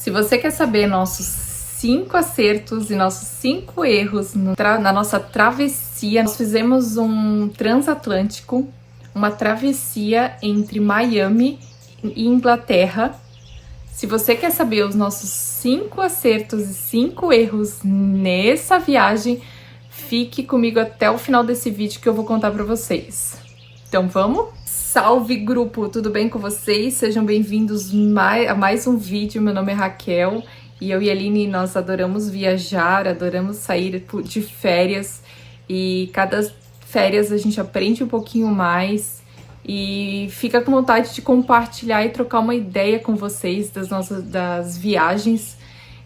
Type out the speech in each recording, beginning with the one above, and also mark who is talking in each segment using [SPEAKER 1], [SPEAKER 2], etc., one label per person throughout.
[SPEAKER 1] Se você quer saber nossos 5 acertos e nossos 5 erros na nossa travessia, nós fizemos um transatlântico, uma travessia entre Miami e Inglaterra. Se você quer saber os nossos 5 acertos e 5 erros nessa viagem, fique comigo até o final desse vídeo que eu vou contar para vocês. Então vamos? Salve grupo, tudo bem com vocês? Sejam bem-vindos a mais um vídeo. Meu nome é Raquel e eu e a Aline, nós adoramos viajar, adoramos sair de férias e cada férias a gente aprende um pouquinho mais e fica com vontade de compartilhar e trocar uma ideia com vocês das viagens.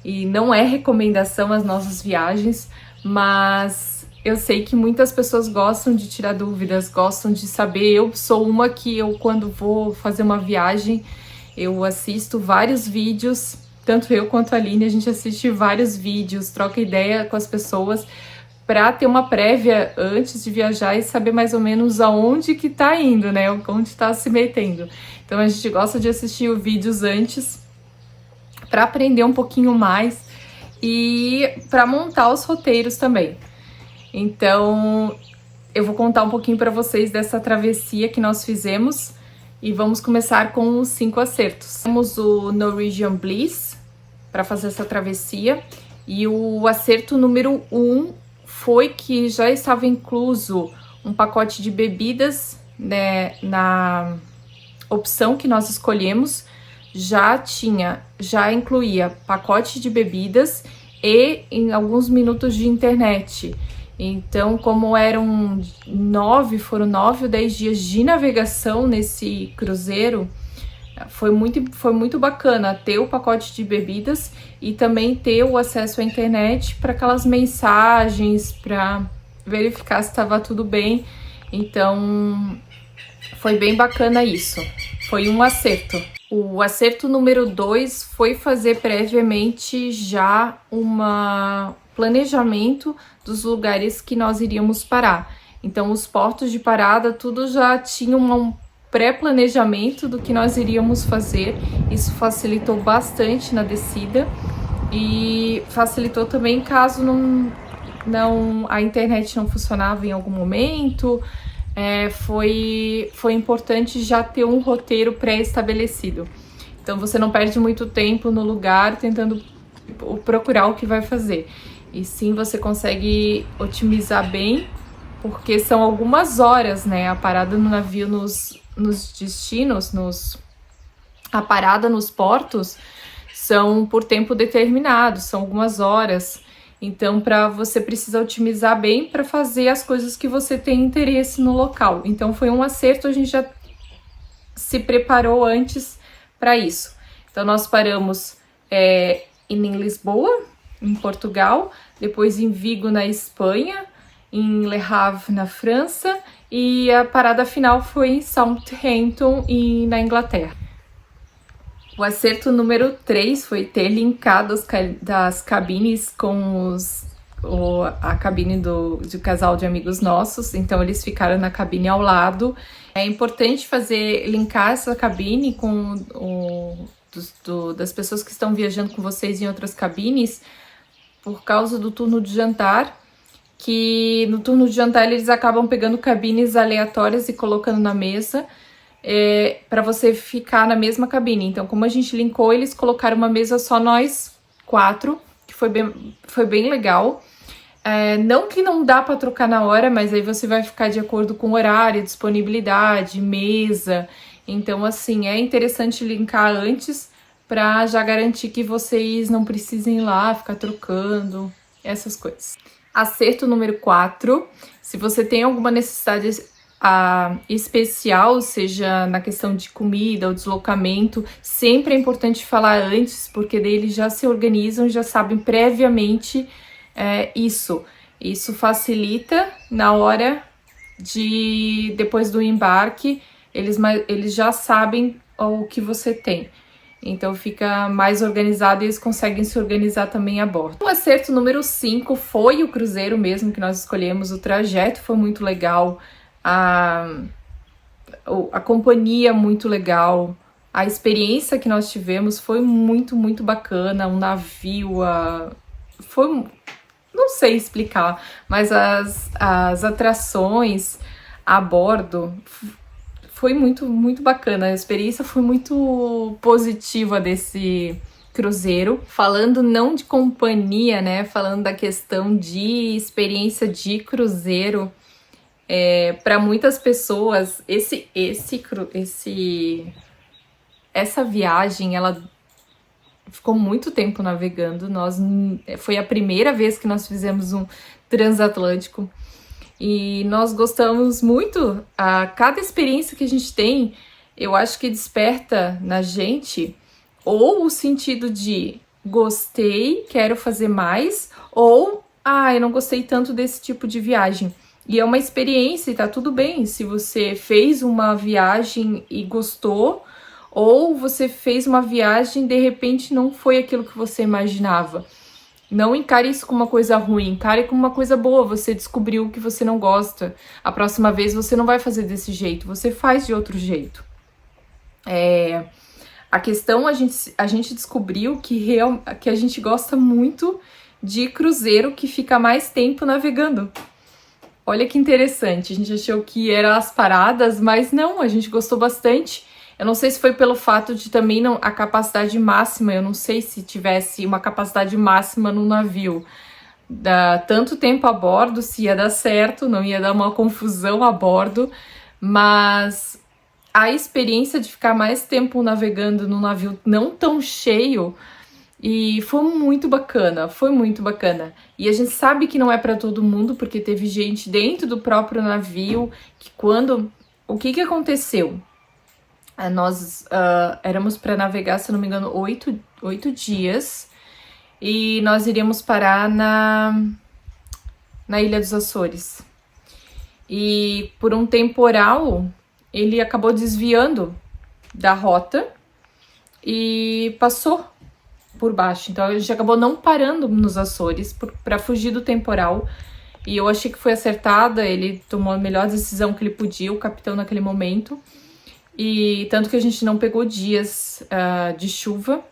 [SPEAKER 1] E não é recomendação as nossas viagens, mas eu sei que muitas pessoas gostam de tirar dúvidas, gostam de saber. Eu sou uma que quando vou fazer uma viagem, eu assisto vários vídeos, tanto eu quanto a Aline, a gente assiste vários vídeos, troca ideia com as pessoas para ter uma prévia antes de viajar e saber mais ou menos aonde que tá indo, né? Onde tá se metendo. Então a gente gosta de assistir os vídeos antes para aprender um pouquinho mais e para montar os roteiros também. Então, eu vou contar um pouquinho para vocês dessa travessia que nós fizemos e vamos começar com os 5 acertos. Temos o Norwegian Bliss para fazer essa travessia e o acerto número 1 foi que já estava incluso um pacote de bebidas, né, na opção que nós escolhemos, já incluía pacote de bebidas e em alguns minutos de internet. Então, como foram 9 ou 10 dias de navegação nesse cruzeiro, foi muito bacana ter o pacote de bebidas e também ter o acesso à internet para aquelas mensagens, para verificar se estava tudo bem. Então, foi bem bacana isso. Foi um acerto. O acerto número 2 foi fazer previamente já planejamento dos lugares que nós iríamos parar. Então, os portos de parada, tudo já tinha um pré-planejamento do que nós iríamos fazer. Isso facilitou bastante na descida e facilitou também caso a internet não funcionava em algum momento. Foi importante já ter um roteiro pré-estabelecido. Então, você não perde muito tempo no lugar tentando procurar o que vai fazer. E sim, você consegue otimizar bem, porque são algumas horas, né? A parada no navio nos destinos, a parada nos portos, são por tempo determinado, são algumas horas. Então, você precisa otimizar bem para fazer as coisas que você tem interesse no local. Então, foi um acerto, a gente já se preparou antes para isso. Então, nós paramos em Lisboa, em Portugal, depois em Vigo, na Espanha, em Le Havre, na França, e a parada final foi em Southampton, na Inglaterra. O acerto número 3 foi ter linkado das cabines com a cabine do casal de amigos nossos, então eles ficaram na cabine ao lado. É importante linkar essa cabine com das pessoas que estão viajando com vocês em outras cabines, por causa do turno de jantar, que no turno de jantar eles acabam pegando cabines aleatórias e colocando na mesa para você ficar na mesma cabine. Então, como a gente linkou, eles colocaram uma mesa só nós 4, que foi bem legal. Não que não dá para trocar na hora, mas aí você vai ficar de acordo com horário, disponibilidade, mesa. Então, assim, é interessante linkar antes para já garantir que vocês não precisem ir lá ficar trocando, essas coisas. Acerto número 4, se você tem alguma necessidade especial, seja na questão de comida ou deslocamento, sempre é importante falar antes, porque daí eles já se organizam, já sabem previamente isso. Isso facilita na hora depois do embarque, eles já sabem o que você tem. Então fica mais organizado e eles conseguem se organizar também a bordo. O acerto número 5 foi o cruzeiro mesmo que nós escolhemos. O trajeto foi muito legal, a companhia muito legal, A experiência que nós tivemos foi muito, muito bacana. O navio, foi, não sei explicar, mas as atrações a bordo foi muito, muito bacana. A experiência foi muito positiva desse cruzeiro. Falando não de companhia, né? Falando da questão de experiência de cruzeiro, para muitas pessoas, essa viagem, ela ficou muito tempo navegando. Foi a primeira vez que nós fizemos um transatlântico e nós gostamos muito. A cada experiência que a gente tem, eu acho que desperta na gente ou o sentido de gostei, quero fazer mais, ou eu não gostei tanto desse tipo de viagem. E é uma experiência e tá tudo bem se você fez uma viagem e gostou, ou você fez uma viagem e de repente não foi aquilo que você imaginava. Não encare isso como uma coisa ruim, encare como uma coisa boa. Você descobriu que você não gosta. A próxima vez você não vai fazer desse jeito, você faz de outro jeito. A questão, a gente descobriu que a gente gosta muito de cruzeiro que fica mais tempo navegando. Olha que interessante, a gente achou que eram as paradas, mas não, a gente gostou bastante. Eu não sei se foi pelo fato de também a capacidade máxima, eu não sei se tivesse uma capacidade máxima no navio, tanto tempo a bordo, se ia dar certo, não ia dar uma confusão a bordo, mas a experiência de ficar mais tempo navegando num navio não tão cheio, e foi muito bacana, foi muito bacana. E a gente sabe que não é para todo mundo, porque teve gente dentro do próprio navio que o que aconteceu? Nós éramos para navegar, se não me engano, 8 dias, e nós iríamos parar na Ilha dos Açores. E por um temporal, ele acabou desviando da rota e passou por baixo. Então a gente acabou não parando nos Açores para fugir do temporal. E eu achei que foi acertada, ele tomou a melhor decisão que ele podia, o capitão naquele momento. E tanto que a gente não pegou dias de chuva,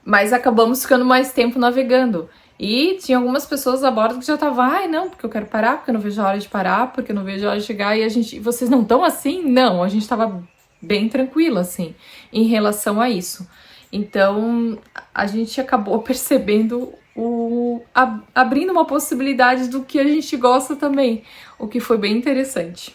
[SPEAKER 1] mas acabamos ficando mais tempo navegando. E tinha algumas pessoas a bordo que já estavam, não, porque eu quero parar, porque eu não vejo a hora de parar, porque eu não vejo a hora de chegar. E vocês não estão assim? Não, a gente estava bem tranquila, assim, em relação a isso. Então, a gente acabou percebendo abrindo uma possibilidade do que a gente gosta também, o que foi bem interessante.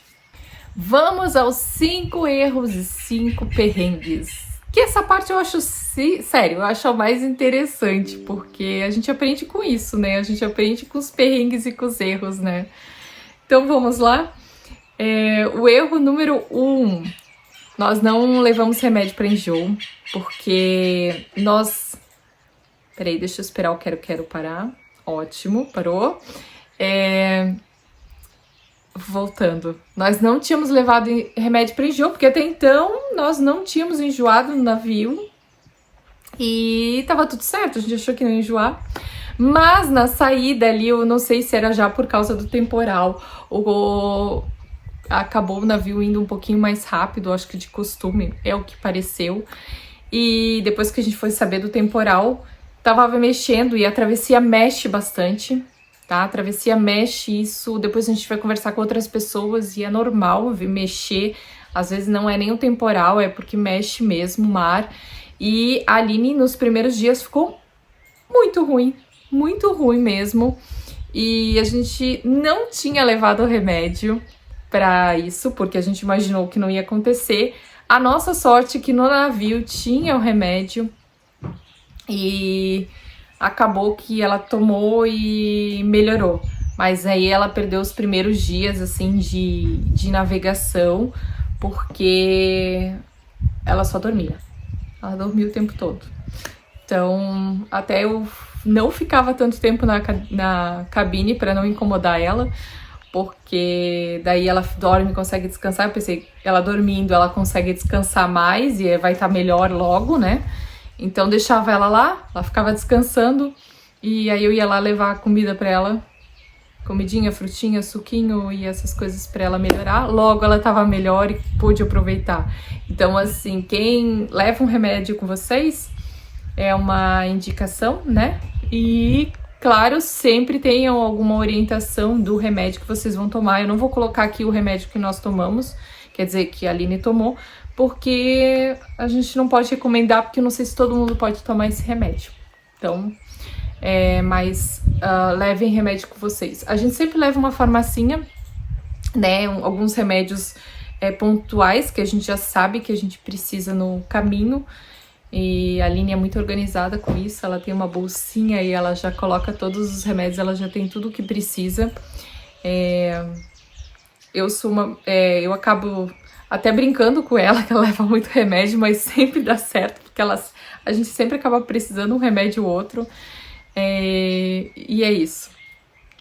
[SPEAKER 1] Vamos aos 5 erros e 5 perrengues. Que essa parte eu acho, sério, eu acho a mais interessante, porque a gente aprende com isso, né? A gente aprende com os perrengues e com os erros, né? Então vamos lá. O erro número 1. Nós não levamos remédio para enjoo, porque nós... Peraí, deixa eu esperar o quero parar. Ótimo, parou. Voltando, nós não tínhamos levado remédio para enjoo, porque até então nós não tínhamos enjoado no navio e tava tudo certo, a gente achou que não ia enjoar. Mas na saída ali, eu não sei se era já por causa do temporal, acabou o navio indo um pouquinho mais rápido, acho que de costume, é o que pareceu. E depois que a gente foi saber do temporal, tava mexendo e a travessia mexe bastante. Tá? A travessia mexe, isso depois a gente vai conversar com outras pessoas e é normal mexer, às vezes não é nem o temporal, é porque mexe mesmo o mar. E a Aline nos primeiros dias ficou muito ruim mesmo, e a gente não tinha levado o remédio para isso, porque a gente imaginou que não ia acontecer. A nossa sorte é que no navio tinha o remédio e acabou que ela tomou e melhorou. Mas aí ela perdeu os primeiros dias, assim, de navegação, porque ela só dormia. Ela dormia o tempo todo. Então, até eu não ficava tanto tempo na cabine para não incomodar ela, porque daí ela dorme e consegue descansar. Eu pensei, ela dormindo, ela consegue descansar mais e vai estar melhor logo, né? Então deixava ela lá, ela ficava descansando e aí eu ia lá levar a comida pra ela comidinha, frutinha, suquinho e essas coisas para ela melhorar. Logo ela estava melhor e pôde aproveitar. Então, assim, quem leva um remédio com vocês é uma indicação, né? E, claro, sempre tenham alguma orientação do remédio que vocês vão tomar. Eu não vou colocar aqui o remédio que nós tomamos, quer dizer, que a Aline tomou, porque a gente não pode recomendar, porque eu não sei se todo mundo pode tomar esse remédio. Então, mas levem remédio com vocês. A gente sempre leva uma farmacinha, né? Alguns remédios pontuais que a gente já sabe que a gente precisa no caminho. E a Aline é muito organizada com isso. Ela tem uma bolsinha e ela já coloca todos os remédios, ela já tem tudo o que precisa. Eu acabo até brincando com ela, que ela leva muito remédio, mas sempre dá certo, porque a gente sempre acaba precisando um remédio ou outro. E é isso.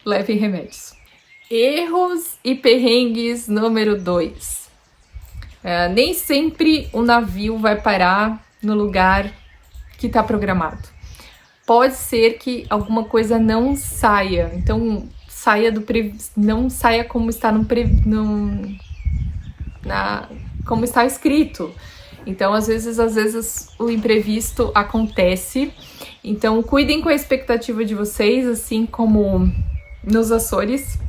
[SPEAKER 1] Levem remédios. Erros e perrengues número 2. Nem sempre o navio vai parar no lugar que está programado. Pode ser que alguma coisa não saia. Então, não saia como está como está escrito. Então, às vezes o imprevisto acontece. Então, cuidem com a expectativa de vocês, assim como nos Açores.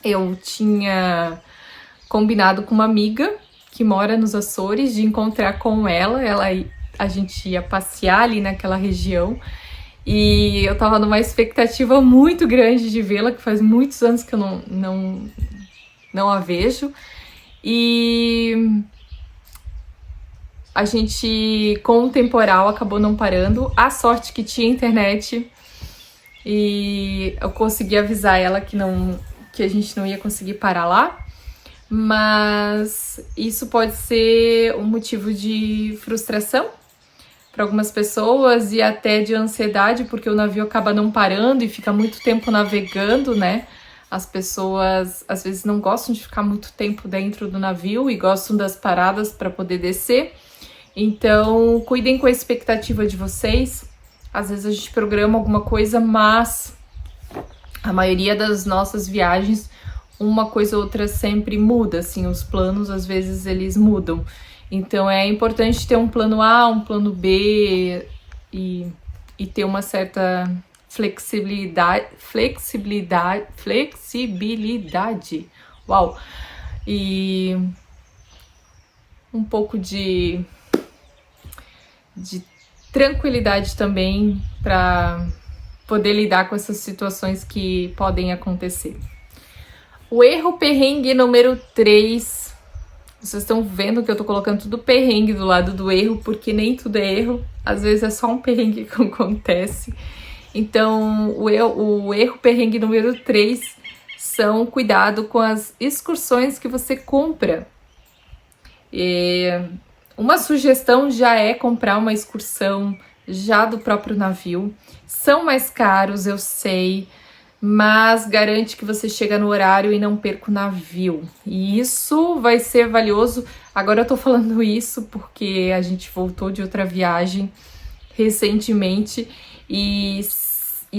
[SPEAKER 1] Eu tinha combinado com uma amiga que mora nos Açores de encontrar com ela. A gente ia passear ali naquela região. E eu tava numa expectativa muito grande de vê-la, que faz muitos anos que eu não a vejo. E a gente, com o temporal, acabou não parando. A sorte que tinha internet e eu consegui avisar ela que a gente não ia conseguir parar lá. Mas isso pode ser um motivo de frustração para algumas pessoas e até de ansiedade, porque o navio acaba não parando e fica muito tempo navegando, né? As pessoas às vezes não gostam de ficar muito tempo dentro do navio e gostam das paradas para poder descer. Então, cuidem com a expectativa de vocês. Às vezes a gente programa alguma coisa, mas a maioria das nossas viagens, uma coisa ou outra sempre muda, assim, os planos às vezes eles mudam. Então é importante ter um plano A, um plano B e ter uma certa flexibilidade. Uau! E um pouco de tranquilidade também para poder lidar com essas situações que podem acontecer. O erro perrengue número 3. Vocês estão vendo que eu tô colocando tudo perrengue do lado do erro, porque nem tudo é erro. Às vezes é só um perrengue que acontece. Então, o erro perrengue número 3 são cuidado com as excursões que você compra. Uma sugestão já é comprar uma excursão já do próprio navio. São mais caros, eu sei, mas garante que você chega no horário e não perca o navio. E isso vai ser valioso. Agora eu tô falando isso porque a gente voltou de outra viagem recentemente e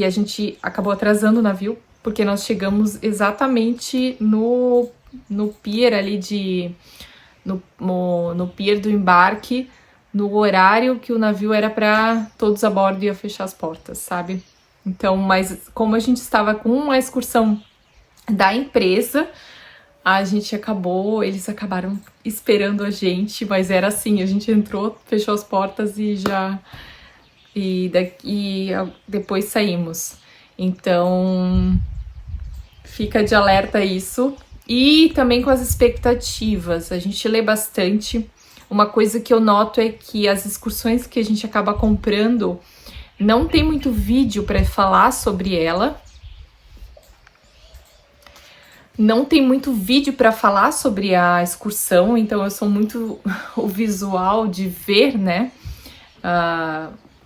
[SPEAKER 1] a gente acabou atrasando o navio, porque nós chegamos exatamente no pier ali no pier do embarque, no horário que o navio era para todos a bordo e ia fechar as portas, sabe? Então, mas como a gente estava com uma excursão da empresa, eles acabaram esperando a gente, mas era assim, a gente entrou, fechou as portas e depois saímos. Então, fica de alerta isso. E também com as expectativas, a gente lê bastante. Uma coisa que eu noto é que as excursões que a gente acaba comprando não tem muito vídeo para falar sobre ela. Não tem muito vídeo para falar sobre a excursão, então eu sou muito o visual de ver, né?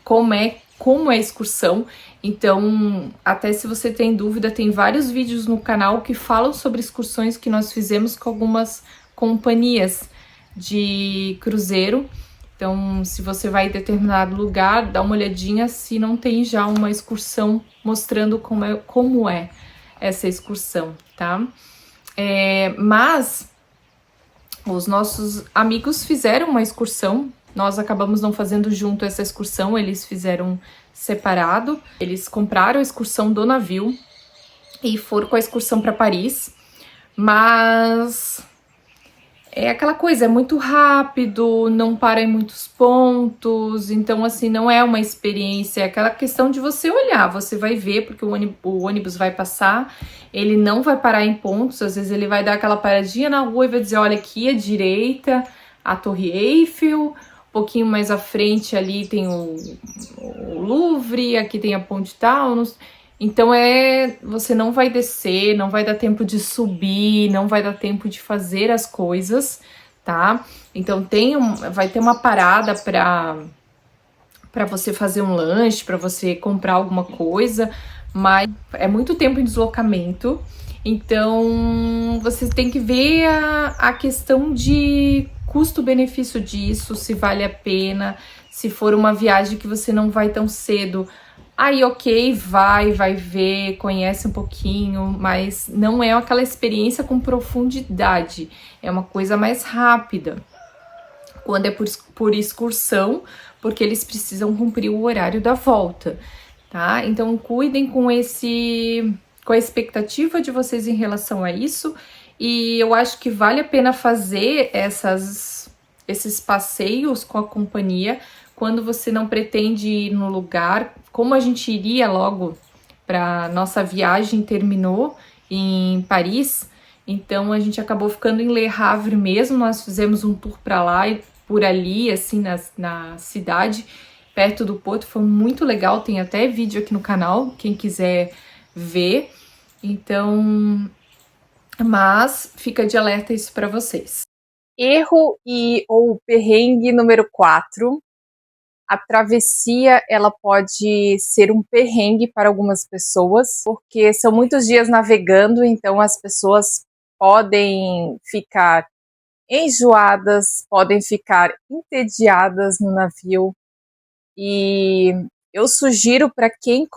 [SPEAKER 1] Como é a excursão. Então, até se você tem dúvida, tem vários vídeos no canal que falam sobre excursões que nós fizemos com algumas companhias de cruzeiro. Então, se você vai em determinado lugar, dá uma olhadinha se não tem já uma excursão mostrando como é essa excursão, tá? Mas os nossos amigos fizeram uma excursão, nós acabamos não fazendo junto essa excursão, eles fizeram separado, eles compraram a excursão do navio e foram com a excursão para Paris, mas é aquela coisa, é muito rápido, não para em muitos pontos, então assim, não é uma experiência, é aquela questão de você olhar, você vai ver, porque o ônibus vai passar, ele não vai parar em pontos, às vezes ele vai dar aquela paradinha na rua e vai dizer, olha, aqui à direita, a Torre Eiffel, um pouquinho mais à frente ali tem o Louvre, aqui tem a ponte tal, então você não vai descer, não vai dar tempo de subir, não vai dar tempo de fazer as coisas, tá? Então vai ter uma parada para você fazer um lanche, para você comprar alguma coisa, mas é muito tempo em deslocamento, então você tem que ver a questão de custo-benefício disso, se vale a pena, se for uma viagem que você não vai tão cedo. Aí, ok, vai ver, conhece um pouquinho, mas não é aquela experiência com profundidade, é uma coisa mais rápida. Quando é por excursão, porque eles precisam cumprir o horário da volta, tá? Então, cuidem com a expectativa de vocês em relação a isso, e eu acho que vale a pena fazer esses passeios com a companhia, quando você não pretende ir no lugar, como a gente iria logo para nossa viagem terminou em Paris, então a gente acabou ficando em Le Havre mesmo, nós fizemos um tour para lá e por ali, assim, na cidade, perto do Porto, foi muito legal, tem até vídeo aqui no canal, quem quiser ver, então, mas fica de alerta isso para vocês.
[SPEAKER 2] Erro ou perrengue número 4. A travessia, ela pode ser um perrengue para algumas pessoas, porque são muitos dias navegando, então as pessoas podem ficar enjoadas, podem ficar entediadas no navio. E eu sugiro para quem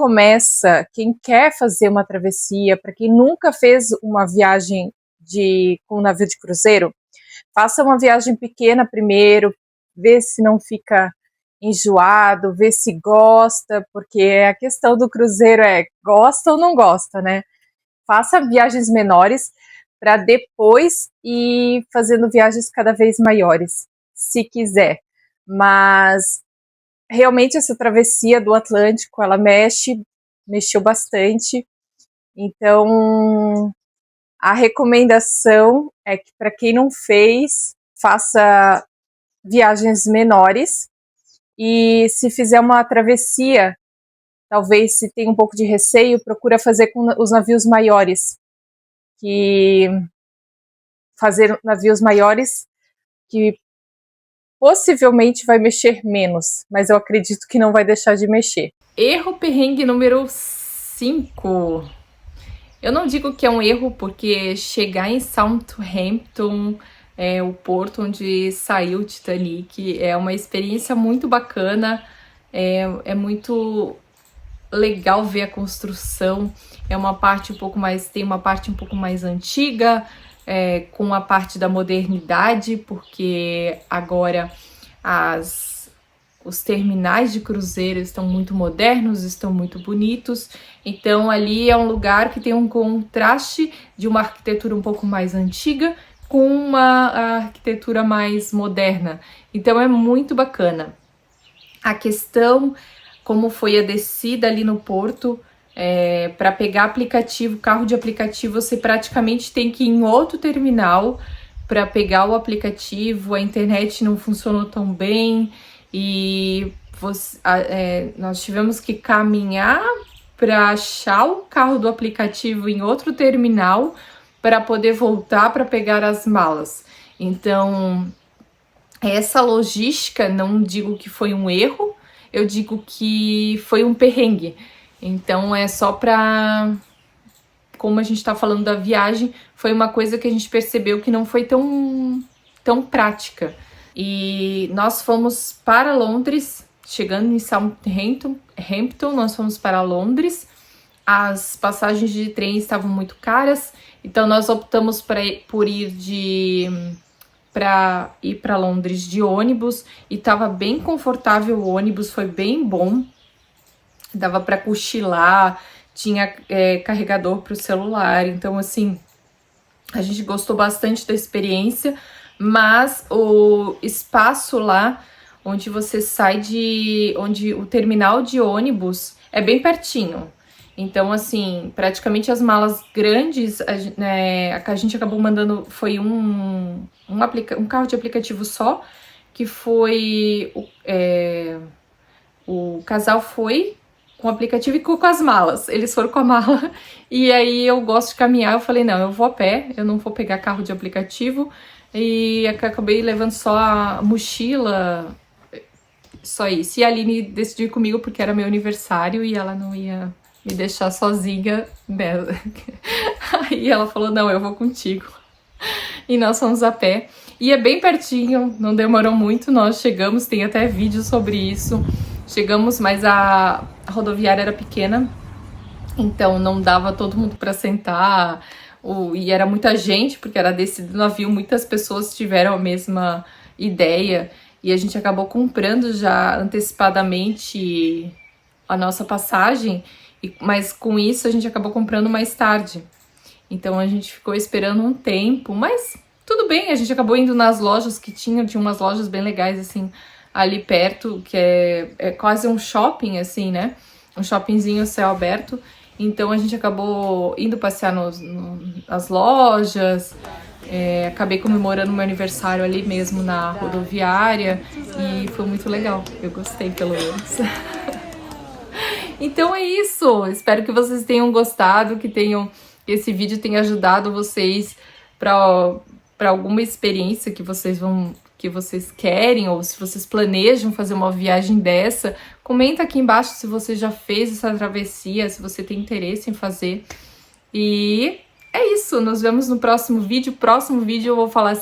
[SPEAKER 2] quem quer fazer uma travessia, para quem nunca fez uma viagem com um navio de cruzeiro, faça uma viagem pequena primeiro, vê se não fica enjoado, ver se gosta, porque a questão do cruzeiro é gosta ou não gosta, né? Faça viagens menores para depois ir fazendo viagens cada vez maiores, se quiser. Mas realmente essa travessia do Atlântico, ela mexeu bastante. Então, a recomendação é que para quem não fez, faça viagens menores. E se fizer uma travessia, talvez se tenha um pouco de receio, procura fazer com os navios maiores. Fazer navios maiores que possivelmente vai mexer menos, mas eu acredito que não vai deixar de mexer.
[SPEAKER 1] Erro perrengue número 5. Eu não digo que é um erro, porque chegar em Southampton, o porto onde saiu o Titanic, é uma experiência muito bacana, é muito legal ver a construção, tem uma parte um pouco mais antiga, com a parte da modernidade, porque agora os terminais de cruzeiro estão muito modernos, estão muito bonitos, então ali é um lugar que tem um contraste de uma arquitetura um pouco mais antiga com uma arquitetura mais moderna, então é muito bacana. A questão, como foi a descida ali no porto, para pegar aplicativo, carro de aplicativo, você praticamente tem que ir em outro terminal para pegar o aplicativo, a internet não funcionou tão bem, e nós tivemos que caminhar para achar o carro do aplicativo em outro terminal para poder voltar para pegar as malas. Então, essa logística, não digo que foi um erro, eu digo que foi um perrengue. Então, é só para... Como a gente está falando da viagem, foi uma coisa que a gente percebeu que não foi tão prática. E nós fomos para Londres, chegando em Southampton, nós fomos para Londres, as passagens de trem estavam muito caras, então nós optamos por ir para Londres de ônibus, e estava bem confortável o ônibus, foi bem bom, dava para cochilar, tinha carregador para o celular, então assim, a gente gostou bastante da experiência, mas o espaço lá onde você sai onde o terminal de ônibus é bem pertinho. Então, assim, praticamente as malas grandes, a gente acabou mandando, foi um carro de aplicativo só, que foi, o casal foi com o aplicativo e com as malas. Eles foram com a mala, e aí eu gosto de caminhar, eu falei, não, eu vou a pé, eu não vou pegar carro de aplicativo, e acabei levando só a mochila, só isso. E a Aline decidiu ir comigo porque era meu aniversário e ela não ia me deixar sozinha, né? Aí ela falou, não, eu vou contigo. E nós fomos a pé. E é bem pertinho, não demorou muito, nós chegamos, tem até vídeo sobre isso. Chegamos, mas a rodoviária era pequena, então não dava todo mundo para sentar, e era muita gente, porque era descido do navio, muitas pessoas tiveram a mesma ideia, e a gente acabou comprando já antecipadamente a nossa passagem, mas com isso a gente acabou comprando mais tarde. Então a gente ficou esperando um tempo, mas tudo bem, a gente acabou indo nas lojas que tinha umas lojas bem legais, assim, ali perto, que é quase um shopping, assim, né? Um shoppingzinho céu aberto. Então a gente acabou indo passear nas lojas, acabei comemorando meu aniversário ali mesmo na rodoviária e foi muito legal, eu gostei pelo menos. Então é isso, espero que vocês tenham gostado, que esse vídeo tenha ajudado vocês para alguma experiência que vocês querem, ou se vocês planejam fazer uma viagem dessa. Comenta aqui embaixo se você já fez essa travessia, se você tem interesse em fazer. E é isso, nos vemos no próximo vídeo. Próximo vídeo eu vou falar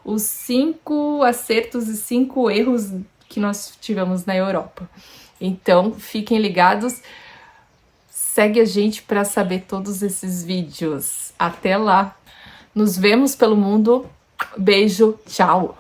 [SPEAKER 1] os 5 acertos e 5 erros que nós tivemos na Europa. Então, fiquem ligados, segue a gente para saber todos esses vídeos. Até lá, nos vemos pelo mundo, beijo, tchau!